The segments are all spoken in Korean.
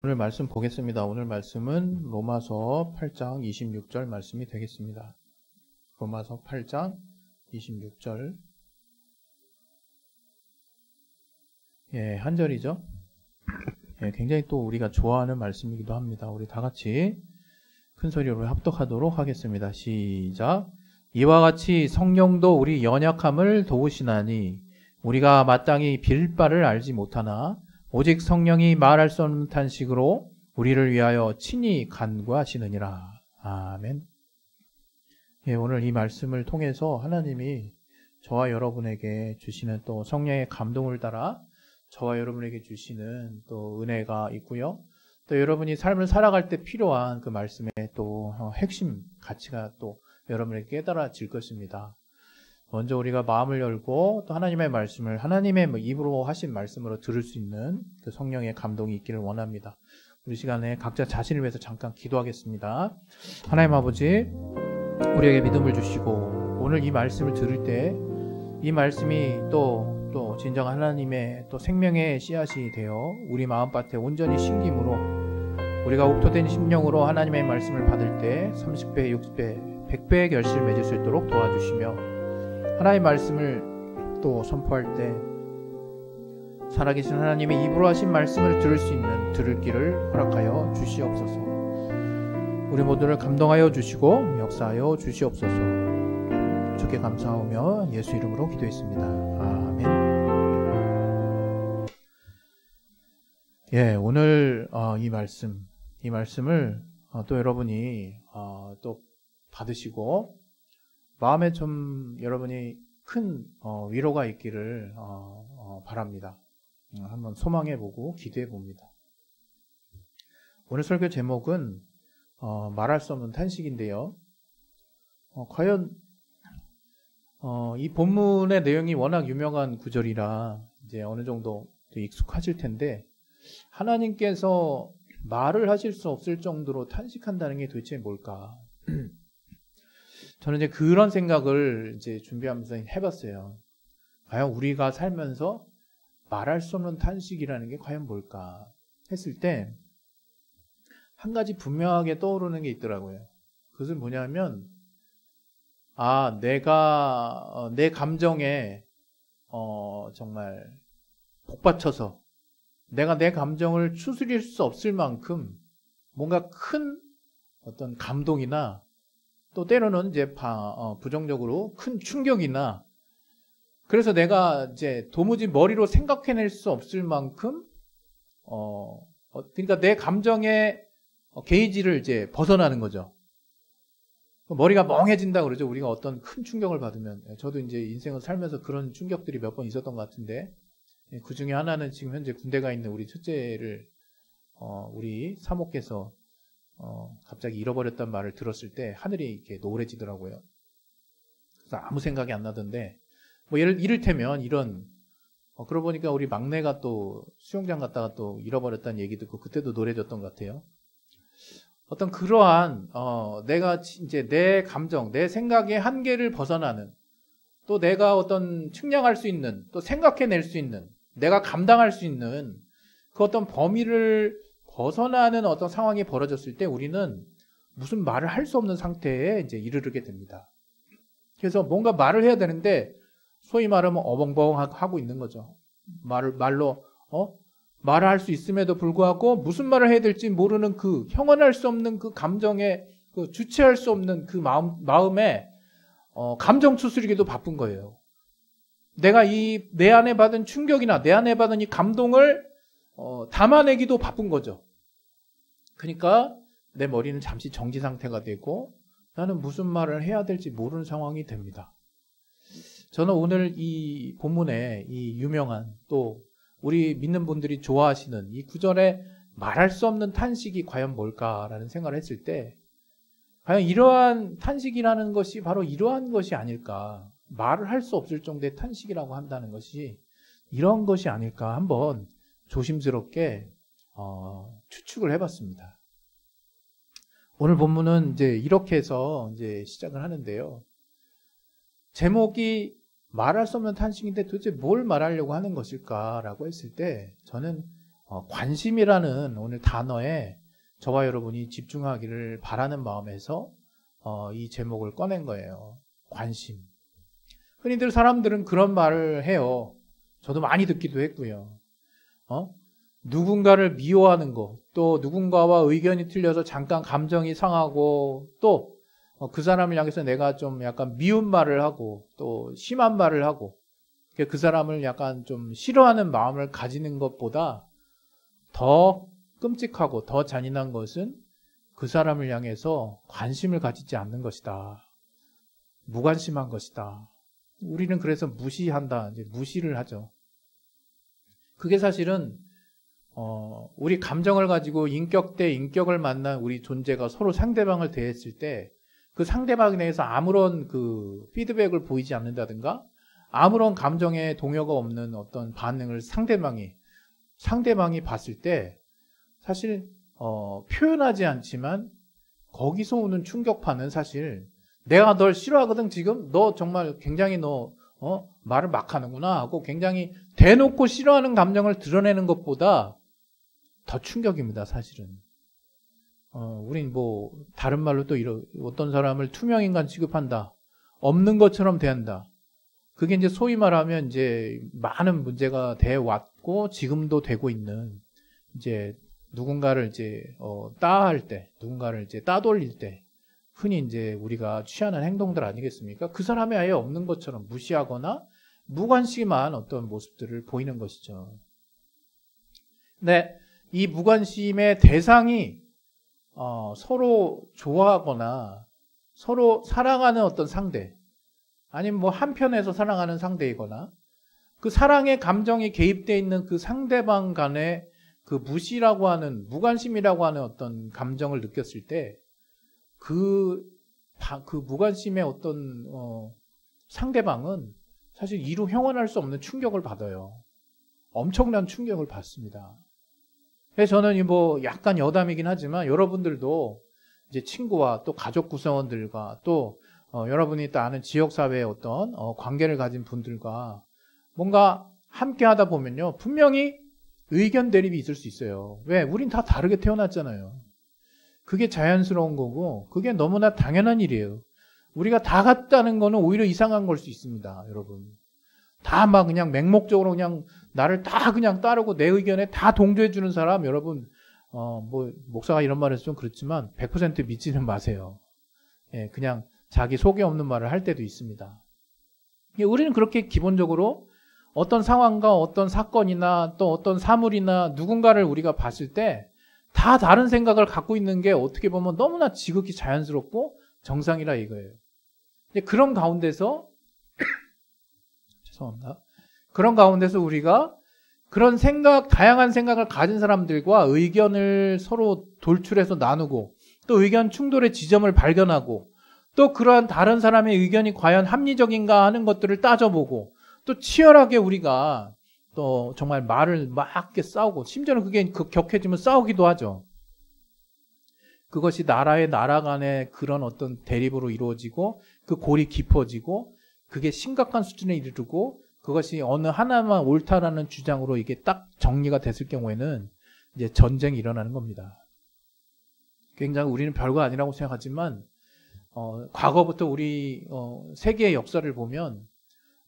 오늘 말씀 보겠습니다. 오늘 말씀은 로마서 8장 26절 말씀이 되겠습니다. 로마서 8장 26절. 한 절이죠. 굉장히 또 우리가 좋아하는 말씀이기도 합니다. 우리 다 같이 큰 소리로 합독하도록 하겠습니다. 시작. 이와 같이 성령도 우리 연약함을 도우시나니 우리가 마땅히 빌 바를 알지 못하나 오직 성령이 말할 수 없는 탄식으로 우리를 위하여 친히 간구하시느니라. 아멘. 오늘 이 말씀을 통해서 하나님이 저와 여러분에게 주시는 또 성령의 감동을 따라 저와 여러분에게 주시는 또 은혜가 있고요. 또 여러분이 삶을 살아갈 때 필요한 그 말씀의 또 핵심 가치가 또 여러분에게 깨달아질 것입니다. 먼저 우리가 마음을 열고 또 하나님의 말씀을 하나님의 입으로 하신 말씀으로 들을 수 있는 그 성령의 감동이 있기를 원합니다. 우리 시간에 각자 자신을 위해서 잠깐 기도하겠습니다. 하나님 아버지, 우리에게 믿음을 주시고 오늘 이 말씀을 들을 때 이 말씀이 또 진정한 하나님의 또 생명의 씨앗이 되어 우리 마음밭에 온전히 심김으로 우리가 옥토된 심령으로 하나님의 말씀을 받을 때 30배, 60배, 100배의 결실을 맺을 수 있도록 도와주시며 하나님의 말씀을 또 선포할 때 살아계신 하나님의 입으로 하신 말씀을 들을 수 있는 들을 길을 허락하여 주시옵소서. 우리 모두를 감동하여 주시고 역사하여 주시옵소서. 주께 감사하며 예수 이름으로 기도했습니다. 아멘. 오늘 이 말씀을 또 여러분이 또 받으시고 마음에 좀 여러분이 큰 위로가 있기를 바랍니다. 한번 소망해보고 기도해봅니다. 오늘 설교 제목은 말할 수 없는 탄식인데요. 과연 이 본문의 내용이 워낙 유명한 구절이라 이제 어느 정도 익숙하실 텐데 하나님께서 말을 하실 수 없을 정도로 탄식한다는 게 도대체 뭘까? 저는 이제 그런 생각을 이제 준비하면서 해봤어요. 과연 우리가 살면서 말할 수 없는 탄식이라는 게 과연 뭘까 했을 때 한 가지 분명하게 떠오르는 게 있더라고요. 그것은 뭐냐면 내가 내 감정에 정말 복받쳐서 내가 내 감정을 추스릴 수 없을 만큼 뭔가 큰 어떤 감동이나 또 때로는 이제 부정적으로 큰 충격이나 그래서 내가 이제 도무지 머리로 생각해낼 수 없을 만큼 그러니까 내 감정의 게이지를 이제 벗어나는 거죠. 머리가 멍해진다 그러죠. 우리가 어떤 큰 충격을 받으면 저도 이제 인생을 살면서 그런 충격들이 몇 번 있었던 것 같은데 그 중에 하나는 지금 현재 군대 가 있는 우리 첫째를 우리 사모께서 갑자기 잃어버렸단 말을 들었을 때 하늘이 이렇게 노래지더라고요. 그래서 아무 생각이 안 나던데 이를테면 이런 그러고 보니까 우리 막내가 또 수영장 갔다가 또 잃어버렸다는 얘기 듣고 그때도 노래졌던 것 같아요. 어떤 그러한 내가 이제 내 감정, 내 생각의 한계를 벗어나는 또 내가 어떤 측량할 수 있는 또 생각해낼 수 있는 내가 감당할 수 있는 그 어떤 범위를 벗어나는 어떤 상황이 벌어졌을 때 우리는 무슨 말을 할 수 없는 상태에 이제 이르게 됩니다. 그래서 뭔가 말을 해야 되는데 소위 말하면 어벙벙하고 있는 거죠. 말로 말을 할 수 있음에도 불구하고 무슨 말을 해야 될지 모르는 그 형언할 수 없는 그 감정에 그 주체할 수 없는 그 마음에 감정 추스리기도 바쁜 거예요. 내가 내 안에 받은 충격이나 내 안에 받은 이 감동을 담아내기도 바쁜 거죠. 그러니까 내 머리는 잠시 정지 상태가 되고 나는 무슨 말을 해야 될지 모르는 상황이 됩니다. 저는 오늘 이 본문에 이 유명한 또 우리 믿는 분들이 좋아하시는 이 구절에 말할 수 없는 탄식이 과연 뭘까라는 생각을 했을 때 과연 이러한 탄식이라는 것이 바로 이러한 것이 아닐까, 말을 할 수 없을 정도의 탄식이라고 한다는 것이 이런 것이 아닐까 한번 조심스럽게 추측을 해봤습니다. 오늘 본문은 이제 이렇게 해서 이제 시작을 하는데요. 제목이 말할 수 없는 탄식인데 도대체 뭘 말하려고 하는 것일까라고 했을 때 저는 관심이라는 오늘 단어에 저와 여러분이 집중하기를 바라는 마음에서 이 제목을 꺼낸 거예요. 관심. 흔히들 사람들은 그런 말을 해요. 저도 많이 듣기도 했고요. 누군가를 미워하는 거, 또 누군가와 의견이 틀려서 잠깐 감정이 상하고, 또 그 사람을 향해서 내가 좀 약간 미운 말을 하고, 또 심한 말을 하고, 그 사람을 약간 좀 싫어하는 마음을 가지는 것보다 더 끔찍하고 더 잔인한 것은 그 사람을 향해서 관심을 가지지 않는 것이다. 무관심한 것이다. 우리는 그래서 무시한다. 이제 무시를 하죠. 그게 사실은 우리 감정을 가지고 인격 대 인격을 만난 우리 존재가 서로 상대방을 대했을 때 그 상대방에 대해서 아무런 그 피드백을 보이지 않는다든가 아무런 감정의 동요가 없는 어떤 반응을 상대방이 봤을 때 사실 표현하지 않지만 거기서 오는 충격파는 사실 내가 널 싫어하거든 지금 너 정말 굉장히 말을 막 하는구나 하고 굉장히 대놓고 싫어하는 감정을 드러내는 것보다 더 충격입니다, 사실은. 우린 뭐 다른 말로 또 어떤 사람을 투명인간 취급한다. 없는 것처럼 대한다. 그게 이제 소위 말하면 이제 많은 문제가 돼 왔고 지금도 되고 있는 이제 누군가를 이제 따할 때, 누군가를 이제 따돌릴 때 흔히 이제 우리가 취하는 행동들 아니겠습니까? 그 사람이 아예 없는 것처럼 무시하거나 무관심한 어떤 모습들을 보이는 것이죠. 근데 이 무관심의 대상이 서로 좋아하거나 서로 사랑하는 어떤 상대, 아니면 뭐 한편에서 사랑하는 상대이거나 그 사랑의 감정이 개입되어 있는 그 상대방 간의 그 무시라고 하는, 무관심이라고 하는 어떤 감정을 느꼈을 때 그 무관심의 어떤 상대방은 사실 이루 형언할 수 없는 충격을 받아요. 엄청난 충격을 받습니다. 그래서 저는 뭐 약간 여담이긴 하지만 여러분들도 이제 친구와 또 가족 구성원들과 또 여러분이 또 아는 지역사회의 어떤 관계를 가진 분들과 뭔가 함께 하다 보면요. 분명히 의견 대립이 있을 수 있어요. 왜? 우린 다 다르게 태어났잖아요. 그게 자연스러운 거고 그게 너무나 당연한 일이에요. 우리가 다 같다는 거는 오히려 이상한 걸 수 있습니다. 여러분. 다 막 그냥 맹목적으로 그냥 나를 다 그냥 따르고 내 의견에 다 동조해 주는 사람 여러분 뭐 목사가 이런 말해서 좀 그렇지만 100% 믿지는 마세요. 예, 그냥 자기 속에 없는 말을 할 때도 있습니다. 우리는 그렇게 기본적으로 어떤 상황과 어떤 사건이나 또 어떤 사물이나 누군가를 우리가 봤을 때 다 다른 생각을 갖고 있는 게 어떻게 보면 너무나 지극히 자연스럽고 정상이라 이거예요. 그런 가운데서 죄송합니다. 그런 가운데서 우리가 그런 다양한 생각을 가진 사람들과 의견을 서로 돌출해서 나누고 또 의견 충돌의 지점을 발견하고 또 그러한 다른 사람의 의견이 과연 합리적인가 하는 것들을 따져보고 또 치열하게 우리가 또 정말 말을 막 이렇게 싸우고 심지어는 그게 격해지면 싸우기도 하죠. 그것이 나라 간의 그런 어떤 대립으로 이루어지고 그 골이 깊어지고 그게 심각한 수준에 이르고 그것이 어느 하나만 옳다라는 주장으로 이게 딱 정리가 됐을 경우에는 이제 전쟁이 일어나는 겁니다. 굉장히 우리는 별거 아니라고 생각하지만 과거부터 우리 세계의 역사를 보면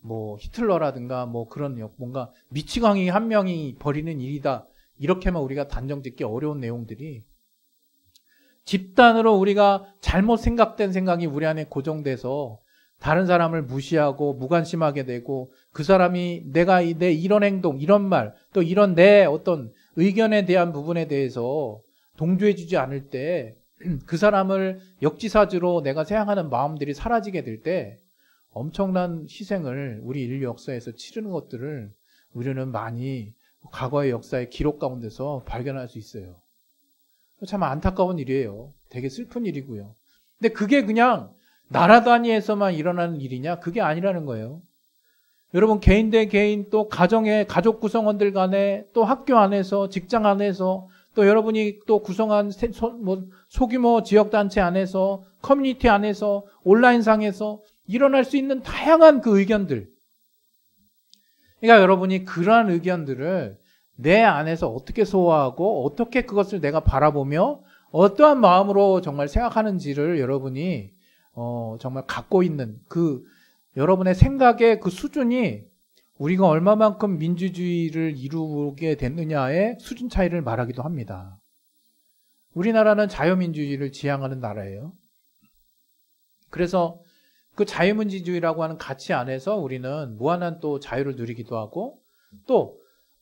뭐 히틀러라든가 뭐 그런 뭔가 미치광이 한 명이 벌이는 일이다 이렇게만 우리가 단정짓기 어려운 내용들이 집단으로 우리가 잘못 생각된 생각이 우리 안에 고정돼서 다른 사람을 무시하고 무관심하게 되고 그 사람이 내 이런 행동, 이런 말, 또 이런 내 어떤 의견에 대한 부분에 대해서 동조해주지 않을 때 그 사람을 역지사지로 내가 생각하는 마음들이 사라지게 될 때 엄청난 희생을 우리 인류 역사에서 치르는 것들을 우리는 많이 과거의 역사의 기록 가운데서 발견할 수 있어요. 참 안타까운 일이에요. 되게 슬픈 일이고요. 근데 그게 그냥 나라 단위에서만 일어나는 일이냐? 그게 아니라는 거예요. 여러분 개인 대 개인 또 가족 구성원들 간에 또 학교 안에서 직장 안에서 또 여러분이 또 구성한 소규모 지역단체 안에서 커뮤니티 안에서 온라인상에서 일어날 수 있는 다양한 그 의견들. 그러니까 여러분이 그러한 의견들을 내 안에서 어떻게 소화하고 어떻게 그것을 내가 바라보며 어떠한 마음으로 정말 생각하는지를 여러분이 정말 갖고 있는 그 여러분의 생각의 그 수준이 우리가 얼마만큼 민주주의를 이루게 됐느냐의 수준 차이를 말하기도 합니다. 우리나라는 자유민주주의를 지향하는 나라예요. 그래서 그 자유민주주의라고 하는 가치 안에서 우리는 무한한 또 자유를 누리기도 하고 또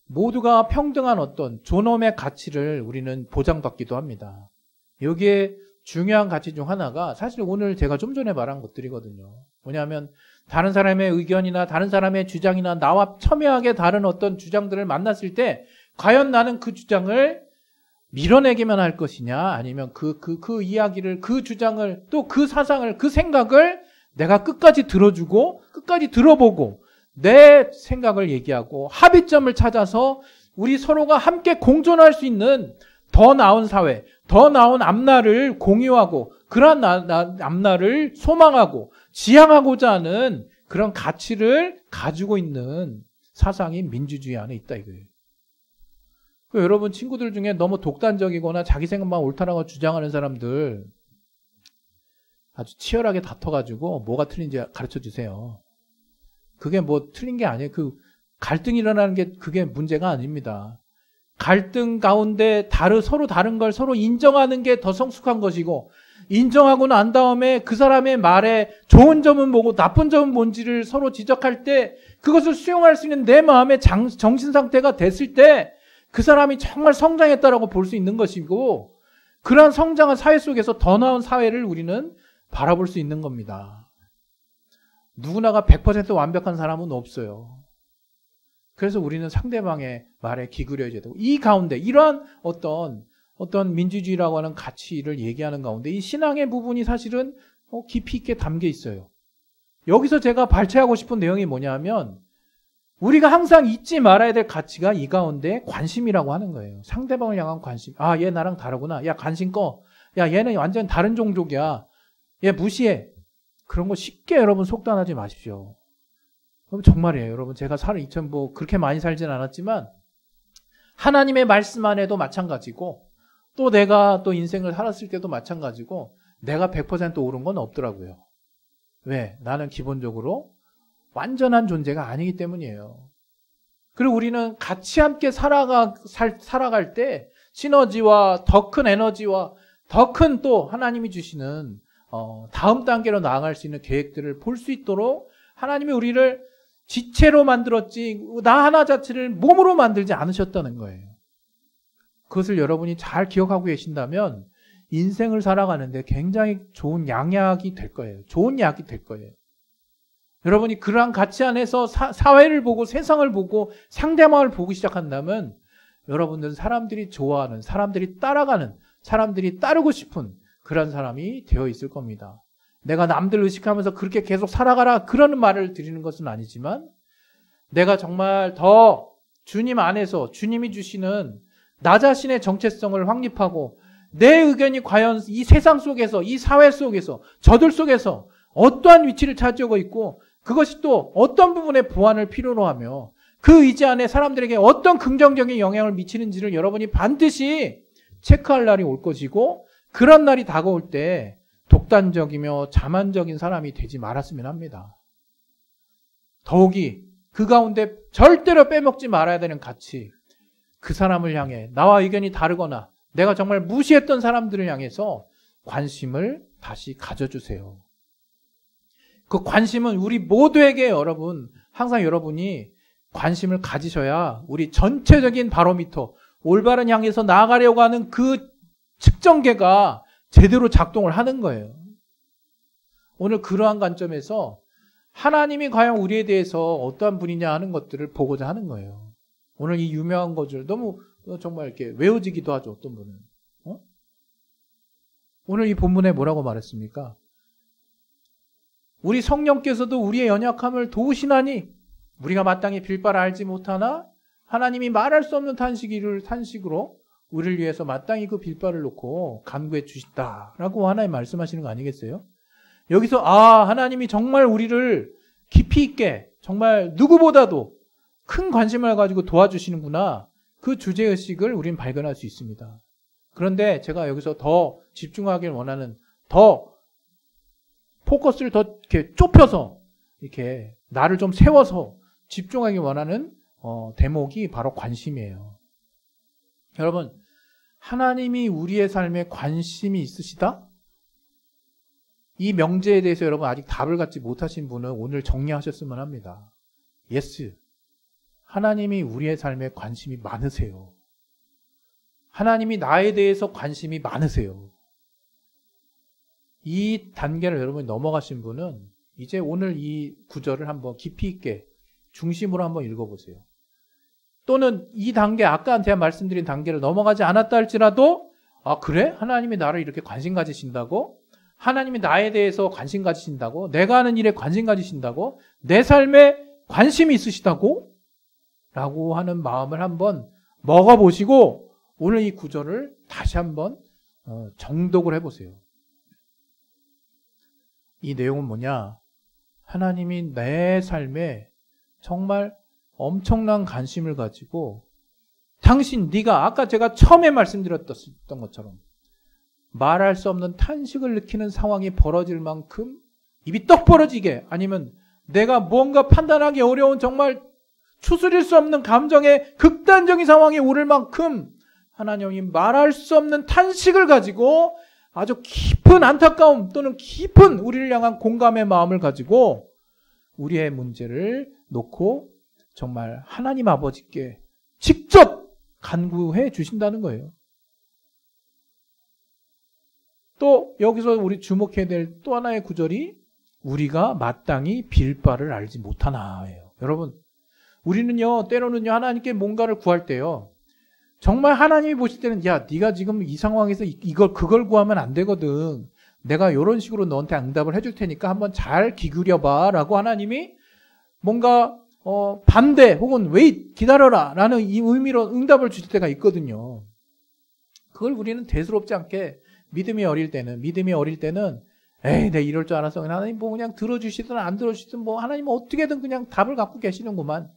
모두가 평등한 어떤 존엄의 가치를 우리는 보장받기도 합니다. 여기에 중요한 가치 중 하나가 사실 오늘 제가 좀 전에 말한 것들이거든요. 뭐냐면 다른 사람의 의견이나 다른 사람의 주장이나 나와 첨예하게 다른 어떤 주장들을 만났을 때 과연 나는 그 주장을 밀어내기만 할 것이냐 아니면 그 이야기를 그 주장을 또 그 사상을 그 생각을 내가 끝까지 들어주고 끝까지 들어보고 내 생각을 얘기하고 합의점을 찾아서 우리 서로가 함께 공존할 수 있는 더 나은 사회, 더 나은 앞날을 공유하고 그러한 앞날을 소망하고 지향하고자 하는 그런 가치를 가지고 있는 사상이 민주주의 안에 있다 이거예요. 여러분 친구들 중에 너무 독단적이거나 자기 생각만 옳다라고 주장하는 사람들 아주 치열하게 다퉈가지고 뭐가 틀린지 가르쳐 주세요. 그게 뭐 틀린 게 아니에요. 그 갈등이 일어나는 게 그게 문제가 아닙니다. 갈등 가운데 서로 다른 걸 서로 인정하는 게 더 성숙한 것이고 인정하고 난 다음에 그 사람의 말에 좋은 점은 뭐고 나쁜 점은 뭔지를 서로 지적할 때 그것을 수용할 수 있는 내 마음의 정신 상태가 됐을 때 그 사람이 정말 성장했다라고 볼 수 있는 것이고 그러한 성장한 사회 속에서 더 나은 사회를 우리는 바라볼 수 있는 겁니다. 누구나가 100% 완벽한 사람은 없어요. 그래서 우리는 상대방의 말에 기울여야 되고 이 가운데 이러한 어떤 민주주의라고 하는 가치를 얘기하는 가운데 이 신앙의 부분이 사실은 깊이 있게 담겨 있어요. 여기서 제가 발췌하고 싶은 내용이 뭐냐면 우리가 항상 잊지 말아야 될 가치가 이 가운데 관심이라고 하는 거예요. 상대방을 향한 관심. 아, 얘 나랑 다르구나. 야, 관심 꺼. 야, 얘는 완전 다른 종족이야. 얘 무시해. 그런 거 쉽게 여러분 속단하지 마십시오. 정말이에요. 여러분 제가 뭐 그렇게 많이 살진 않았지만 하나님의 말씀 안에도 마찬가지고 또 내가 또 인생을 살았을 때도 마찬가지고 내가 100% 옳은 건 없더라고요. 왜? 나는 기본적으로 완전한 존재가 아니기 때문이에요. 그리고 우리는 같이 함께 살아갈 때 시너지와 더 큰 에너지와 더 큰 또 하나님이 주시는 다음 단계로 나아갈 수 있는 계획들을 볼 수 있도록 하나님이 우리를 지체로 만들었지 나 하나 자체를 몸으로 만들지 않으셨다는 거예요. 그것을 여러분이 잘 기억하고 계신다면 인생을 살아가는데 굉장히 좋은 양약이 될 거예요. 좋은 약이 될 거예요. 여러분이 그러한 가치 안에서 사회를 보고 세상을 보고 상대방을 보기 시작한다면 여러분들은 사람들이 좋아하는, 사람들이 따라가는, 사람들이 따르고 싶은 그런 사람이 되어 있을 겁니다. 내가 남들 의식하면서 그렇게 계속 살아가라 그러는 말을 드리는 것은 아니지만 내가 정말 더 주님 안에서 주님이 주시는 나 자신의 정체성을 확립하고 내 의견이 과연 이 세상 속에서 이 사회 속에서 저들 속에서 어떠한 위치를 차지하고 있고 그것이 또 어떤 부분의 보완을 필요로 하며 그 의지 안에 사람들에게 어떤 긍정적인 영향을 미치는지를 여러분이 반드시 체크할 날이 올 것이고 그런 날이 다가올 때 독단적이며 자만적인 사람이 되지 말았으면 합니다. 더욱이 그 가운데 절대로 빼먹지 말아야 되는 가치, 그 사람을 향해 나와 의견이 다르거나 내가 정말 무시했던 사람들을 향해서 관심을 다시 가져주세요. 그 관심은 우리 모두에게 여러분 항상 여러분이 관심을 가지셔야 우리 전체적인 바로미터 올바른 향해서 나아가려고 하는 그 측정계가 제대로 작동을 하는 거예요. 오늘 그러한 관점에서 하나님이 과연 우리에 대해서 어떠한 분이냐 하는 것들을 보고자 하는 거예요. 오늘 이 유명한 것을 너무 정말 이렇게 외워지기도 하죠. 어떤 분은. 오늘 이 본문에 뭐라고 말했습니까? 우리 성령께서도 우리의 연약함을 도우시나니 우리가 마땅히 빌 바를 알지 못하나 하나님이 말할 수 없는 탄식으로 우리를 위해서 마땅히 그 빌 바를 놓고 간구해 주시다라고 하나님 말씀하시는 거 아니겠어요? 여기서 하나님이 정말 우리를 깊이 있게 정말 누구보다도 큰 관심을 가지고 도와주시는구나. 그 주제의식을 우린 발견할 수 있습니다. 그런데 제가 여기서 더 집중하길 원하는, 더 포커스를 더 이렇게 좁혀서 이렇게 나를 좀 세워서 집중하길 원하는 대목이 바로 관심이에요. 여러분, 하나님이 우리의 삶에 관심이 있으시다? 이 명제에 대해서 여러분 아직 답을 갖지 못하신 분은 오늘 정리하셨으면 합니다. 예스. 하나님이 우리의 삶에 관심이 많으세요. 하나님이 나에 대해서 관심이 많으세요. 이 단계를 여러분이 넘어가신 분은 이제 오늘 이 구절을 한번 깊이 있게 중심으로 한번 읽어보세요. 또는 이 단계, 아까 제가 말씀드린 단계를 넘어가지 않았다 할지라도, 아, 그래? 하나님이 나를 이렇게 관심 가지신다고? 하나님이 나에 대해서 관심 가지신다고? 내가 하는 일에 관심 가지신다고? 내 삶에 관심이 있으시다고? 라고 하는 마음을 한번 먹어보시고 오늘 이 구절을 다시 한번 정독을 해보세요. 이 내용은 뭐냐? 하나님이 내 삶에 정말 엄청난 관심을 가지고 당신, 네가 아까 제가 처음에 말씀드렸던 것처럼 말할 수 없는 탄식을 느끼는 상황이 벌어질 만큼 입이 떡 벌어지게, 아니면 내가 뭔가 판단하기 어려운 정말 추스릴 수 없는 감정의 극단적인 상황이 오를 만큼 하나님이 말할 수 없는 탄식을 가지고 아주 깊은 안타까움 또는 깊은 우리를 향한 공감의 마음을 가지고 우리의 문제를 놓고 정말 하나님 아버지께 직접 간구해 주신다는 거예요. 또 여기서 우리 주목해야 될 또 하나의 구절이 우리가 마땅히 빌 바를 알지 못하나예요. 여러분, 우리는요, 때로는요, 하나님께 뭔가를 구할 때요, 정말 하나님이 보실 때는, 야, 네가 지금 이 상황에서 그걸 구하면 안 되거든. 내가 이런 식으로 너한테 응답을 해줄 테니까 한번 잘 기울여봐. 라고 하나님이 뭔가, 반대 혹은 wait, 기다려라. 라는 이 의미로 응답을 주실 때가 있거든요. 그걸 우리는 대수롭지 않게 믿음이 어릴 때는, 에이, 내가 이럴 줄 알았어. 하나님 뭐 그냥 들어주시든 안 들어주시든 뭐 하나님 어떻게든 그냥 답을 갖고 계시는구만.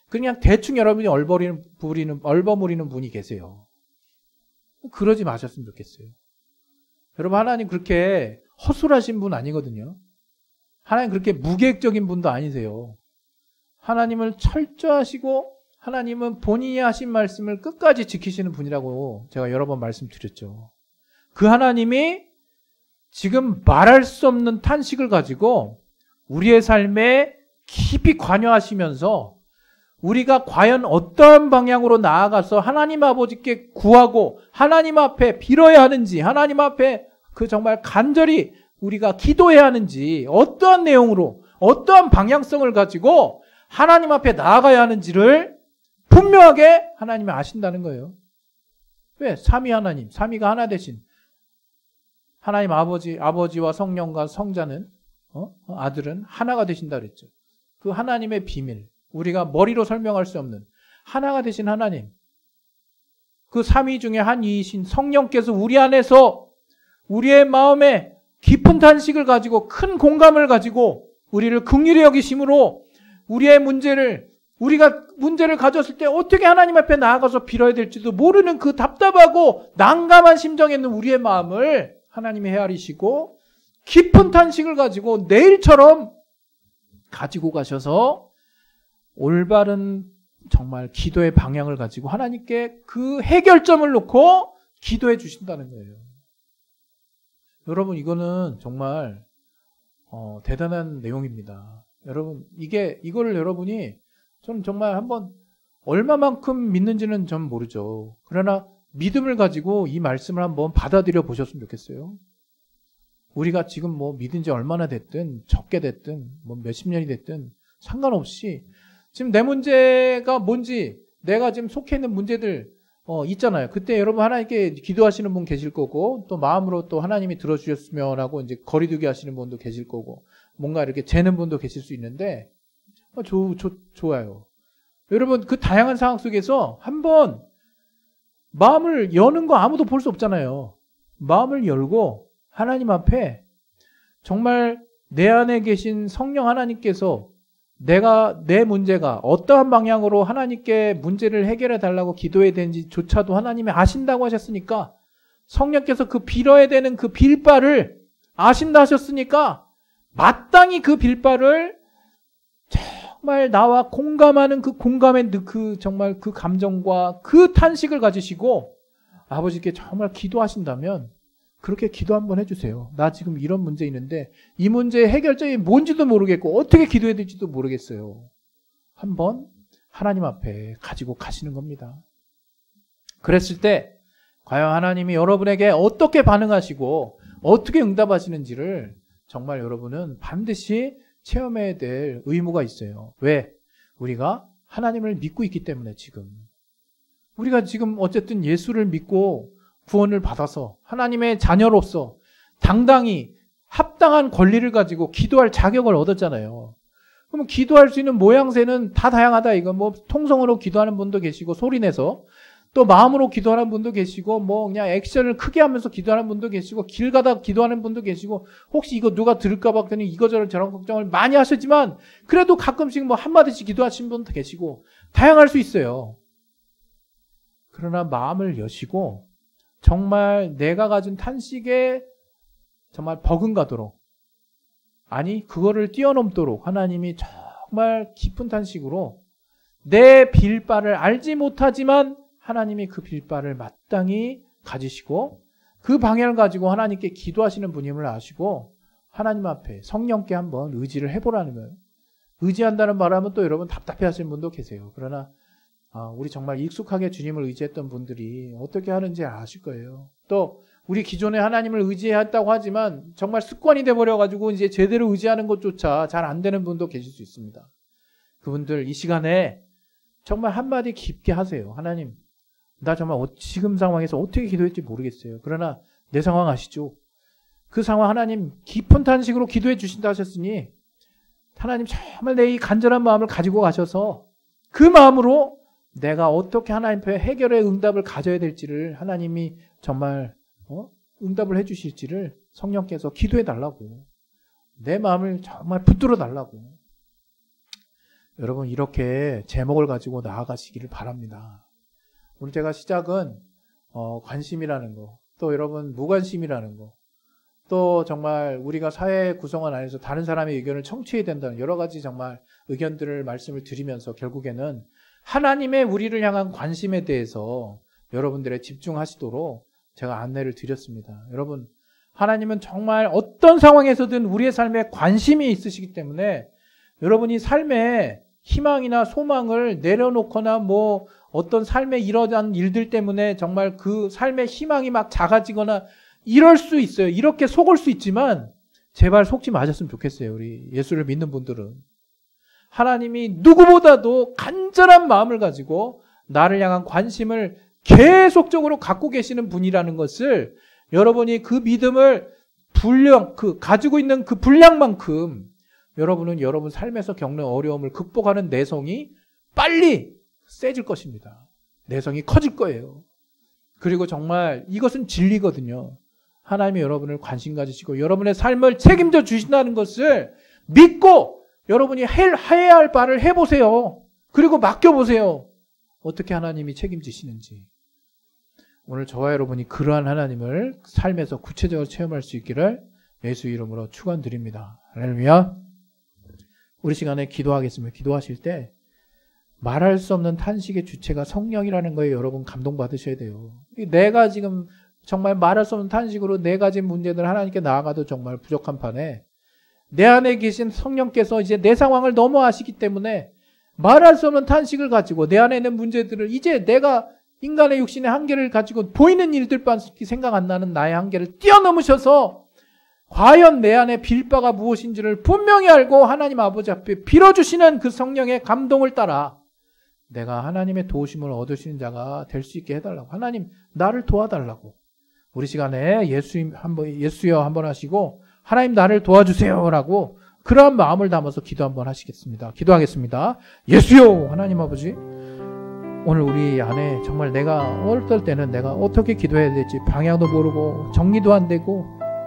그냥 대충 여러분이 얼버무리는 분이 계세요. 그러지 마셨으면 좋겠어요. 여러분, 하나님 그렇게 허술하신 분 아니거든요. 하나님 그렇게 무계획적인 분도 아니세요. 하나님을 철저하시고 하나님은 본인이 하신 말씀을 끝까지 지키시는 분이라고 제가 여러 번 말씀드렸죠. 그 하나님이 지금 말할 수 없는 탄식을 가지고 우리의 삶에 깊이 관여하시면서 우리가 과연 어떠한 방향으로 나아가서 하나님 아버지께 구하고 하나님 앞에 빌어야 하는지, 하나님 앞에 그 정말 간절히 우리가 기도해야 하는지, 어떠한 내용으로, 어떠한 방향성을 가지고 하나님 앞에 나아가야 하는지를 분명하게 하나님이 아신다는 거예요. 왜? 삼위 하나님, 삼위가 하나 되신 하나님 아버지와 성령과 성자는, 아들은 하나가 되신다 그랬죠. 그 하나님의 비밀, 우리가 머리로 설명할 수 없는 하나가 되신 하나님, 그 삼위 중에 한 이이신 성령께서 우리 안에서 우리의 마음에 깊은 탄식을 가지고 큰 공감을 가지고 우리를 긍휼히 여기심으로 우리가 문제를 가졌을 때 어떻게 하나님 앞에 나아가서 빌어야 될지도 모르는 그 답답하고 난감한 심정에 있는 우리의 마음을 하나님이 헤아리시고 깊은 탄식을 가지고 내일처럼 가지고 가셔서 올바른 정말 기도의 방향을 가지고 하나님께 그 해결점을 놓고 기도해 주신다는 거예요. 여러분, 이거는 정말 대단한 내용입니다. 여러분, 이거를 여러분이 저는 정말 한번 얼마만큼 믿는지는 전 모르죠. 그러나 믿음을 가지고 이 말씀을 한번 받아들여 보셨으면 좋겠어요. 우리가 지금 뭐 믿은 지 얼마나 됐든 적게 됐든 뭐 몇십 년이 됐든 상관없이 지금 내 문제가 뭔지, 내가 지금 속해 있는 문제들 있잖아요. 그때 여러분 하나님께 기도하시는 분 계실 거고, 또 마음으로 또 하나님이 들어주셨으면 하고 이제 거리두기 하시는 분도 계실 거고, 뭔가 이렇게 재는 분도 계실 수 있는데 좋아요. 여러분, 그 다양한 상황 속에서 한번 마음을 여는 거 아무도 볼 수 없잖아요. 마음을 열고 하나님 앞에 정말 내 안에 계신 성령 하나님께서 내 문제가 어떠한 방향으로 하나님께 문제를 해결해 달라고 기도해야 되는지조차도 하나님이 아신다고 하셨으니까, 성령께서 그 빌어야 되는 그 빌바를 아신다 하셨으니까 마땅히 그 빌바를 정말 나와 공감하는 그 공감의 정말 그 감정과 그 탄식을 가지시고 아버지께 정말 기도하신다면 그렇게 기도 한번 해주세요. 나 지금 이런 문제 있는데 이 문제의 해결점이 뭔지도 모르겠고 어떻게 기도해야 될지도 모르겠어요. 한번 하나님 앞에 가지고 가시는 겁니다. 그랬을 때 과연 하나님이 여러분에게 어떻게 반응하시고 어떻게 응답하시는지를 정말 여러분은 반드시 체험해야 될 의무가 있어요. 왜? 우리가 하나님을 믿고 있기 때문에 지금. 우리가 지금 어쨌든 예수를 믿고 구원을 받아서 하나님의 자녀로서 당당히 합당한 권리를 가지고 기도할 자격을 얻었잖아요. 그러면 기도할 수 있는 모양새는 다 다양하다. 이거 뭐 통성으로 기도하는 분도 계시고 소리내서, 또 마음으로 기도하는 분도 계시고, 뭐 그냥 액션을 크게 하면서 기도하는 분도 계시고, 길 가다 기도하는 분도 계시고, 혹시 이거 누가 들을까 봐 그냥 이거저런 저런 걱정을 많이 하시지만 그래도 가끔씩 뭐 한마디씩 기도하시는 분도 계시고 다양할 수 있어요. 그러나 마음을 여시고 정말 내가 가진 탄식에 정말 버금가도록, 아니 그거를 뛰어넘도록 하나님이 정말 깊은 탄식으로 내 빌바를 알지 못하지만 하나님이 그 빌바를 마땅히 가지시고 그 방향을 가지고 하나님께 기도하시는 분임을 아시고 하나님 앞에 성령께 한번 의지를 해보라는 거예요. 의지한다는 말하면 또 여러분 답답해 하시는 분도 계세요. 그러나 우리 정말 익숙하게 주님을 의지했던 분들이 어떻게 하는지 아실 거예요. 또 우리 기존에 하나님을 의지했다고 하지만 정말 습관이 돼버려가지고 이제 제대로 의지하는 것조차 잘 안 되는 분도 계실 수 있습니다. 그분들 이 시간에 정말 한마디 깊게 하세요. 하나님, 나 정말 지금 상황에서 어떻게 기도할지 모르겠어요. 그러나 내 상황 아시죠? 그 상황 하나님 깊은 탄식으로 기도해 주신다 하셨으니 하나님 정말 내 이 간절한 마음을 가지고 가셔서 그 마음으로 내가 어떻게 하나님 앞에 해결의 응답을 가져야 될지를 하나님이 정말 응답을 해 주실지를 성령께서 기도해 달라고, 내 마음을 정말 붙들어 달라고. 여러분 이렇게 제목을 가지고 나아가시기를 바랍니다. 오늘 제가 시작은 관심이라는 거, 또 여러분 무관심이라는 거, 또 정말 우리가 사회 구성원 안에서 다른 사람의 의견을 청취해야 된다는 여러 가지 정말 의견들을 말씀을 드리면서 결국에는 하나님의 우리를 향한 관심에 대해서 여러분들의 집중하시도록 제가 안내를 드렸습니다. 여러분, 하나님은 정말 어떤 상황에서든 우리의 삶에 관심이 있으시기 때문에 여러분이 삶에 희망이나 소망을 내려놓거나 뭐 어떤 삶에 일어난 일들 때문에 정말 그 삶의 희망이 막 작아지거나 이럴 수 있어요. 이렇게 속을 수 있지만 제발 속지 마셨으면 좋겠어요. 우리 예수를 믿는 분들은. 하나님이 누구보다도 간절한 마음을 가지고 나를 향한 관심을 계속적으로 갖고 계시는 분이라는 것을 여러분이 그 믿음을 가지고 있는 그 분량만큼 여러분은 여러분 삶에서 겪는 어려움을 극복하는 내성이 빨리 세질 것입니다. 내성이 커질 거예요. 그리고 정말 이것은 진리거든요. 하나님이 여러분을 관심 가지시고 여러분의 삶을 책임져 주신다는 것을 믿고 여러분이 해야 할 바를 해보세요. 그리고 맡겨보세요. 어떻게 하나님이 책임지시는지. 오늘 저와 여러분이 그러한 하나님을 삶에서 구체적으로 체험할 수 있기를 예수 이름으로 축원드립니다. 할렐루야. 우리 시간에 기도하겠습니다. 기도하실 때 말할 수 없는 탄식의 주체가 성령이라는 거에 여러분 감동받으셔야 돼요. 내가 지금 정말 말할 수 없는 탄식으로 내 가진 문제들 하나님께 나아가도 정말 부족한 판에 내 안에 계신 성령께서 이제 내 상황을 너무 아시기 때문에 말할 수 없는 탄식을 가지고 내 안에 있는 문제들을 이제 내가 인간의 육신의 한계를 가지고 보이는 일들밖에 생각 안 나는 나의 한계를 뛰어넘으셔서 과연 내 안에 빌바가 무엇인지를 분명히 알고 하나님 아버지 앞에 빌어주시는 그 성령의 감동을 따라 내가 하나님의 도우심을 얻으시는 자가 될 수 있게 해달라고. 하나님 나를 도와달라고. 우리 시간에 예수여 한번 하시고 하나님 나를 도와주세요라고 그러한 마음을 담아서 기도 한번 하시겠습니다. 기도하겠습니다. 예수여. 하나님 아버지, 오늘 우리 안에 정말 내가 어떨 때는 내가 어떻게 기도해야 될지 방향도 모르고 정리도 안 되고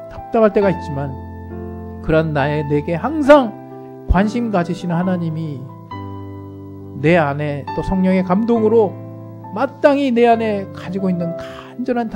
답답할 때가 있지만 그런 내게 항상 관심 가지시는 하나님이 내 안에 또 성령의 감동으로 마땅히 내 안에 가지고 있는 간절한